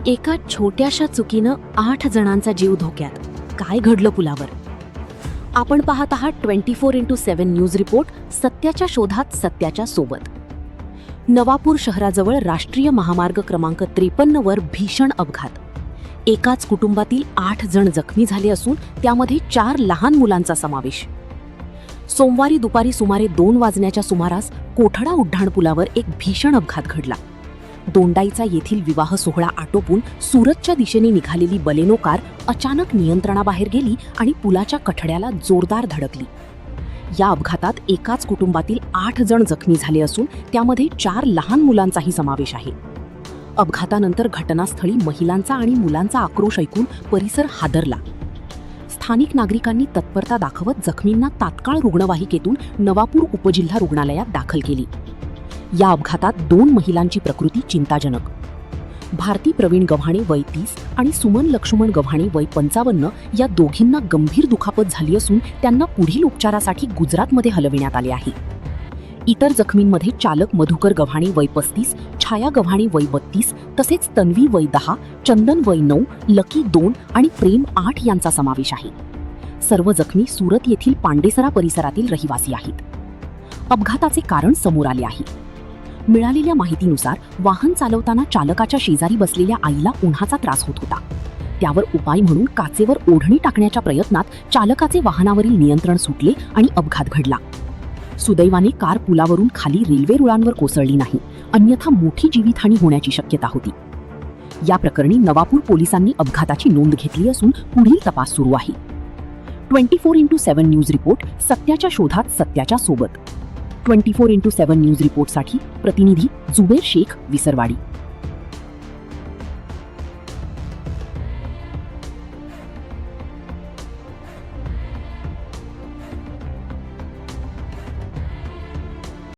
एका छोट्याशा चुकीनं 8 जणांचा जीव धोक्यात. काय घडलं पुलावर? आपण पाहत आहात 24x7 न्यूज रिपोर्ट, सत्याच्या शोधात सत्याच्या सोबत. नवापूर शहराजवळ राष्ट्रीय महामार्ग क्रमांक 53 वर भीषण अपघात. एकाच कुटुंबातील 8 जण जखमी झाले असून त्यामध्ये 4 लहान मुलांचा समावेश. सोमवारी दुपारी सुमारे 2 वाजण्याच्या सुमारास कोठडा उड्डाणपुलावर एक भीषण अपघात घडला. दोंडाईचा येथील विवाह सोहळा आटोपून सुरतच्या दिशेने निघालेली बलेनो कार अचानक नियंत्रणाबाहेर गेली आणि पुलाच्या कठड्याला जोरदार धडकली. या अपघातात एकाच कुटुंबातील 8 जण जखमी झाले असून त्यामध्ये 4 लहान मुलांचाही समावेश आहे. अपघातानंतर घटनास्थळी महिलांचा आणि मुलांचा आक्रोश ऐकून परिसर हादरला. स्थानिक नागरिकांनी तत्परता दाखवत जखमींना तात्काळ रुग्णवाहिकेतून नवापूर उपजिल्हा रुग्णालयात दाखल केली. या अपघातात 2 महिलांची प्रकृती चिंताजनक. भारती प्रवीण गव्हाणे वय 30 आणि सुमन लक्ष्मण गव्हाणे वय 55 या दोघींना गंभीर दुखापत झाली असून त्यांना पुढील उपचारासाठी गुजरातमध्ये हलविण्यात आले आहे. इतर जखमींमध्ये चालक मधुकर गव्हाणे वय 35, छाया गव्हाणे वय 32 तसेच तन्वी वय 10, चंदन वय 9, लकी 2 आणि प्रेम 8 यांचा समावेश आहे. सर्व जखमी सुरत येथील पांडेसरा परिसरातील रहिवासी आहेत. अपघाताचे कारण समोर आले आहे. मिळालेल्या माहितीनुसार वाहन चालवताना चालकाच्या शेजारी बसलेल्या आईला उन्हाचा त्रास होत होता. त्यावर उपाय म्हणून काचेवर ओढणी टाकण्याच्या प्रयत्नात चालकाचे वाहनावरील नियंत्रण सुटले आणि अपघात घडला. सुदैवाने कार पुलावरून खाली रेल्वे रुळांवर कोसळली नाही, अन्यथा मोठी जीवितहानी होण्याची शक्यता होती. या प्रकरणी नवापूर पोलिसांनी अपघाताची नोंद घेतली असून पुढील तपास सुरू आहे. 24x7 न्यूज रिपोर्ट, सत्याच्या शोधात सत्याच्या सोबत. 24x7 न्यूज रिपोर्टसाठी प्रतिनिधी जुबेर शेख, विसरवाडी.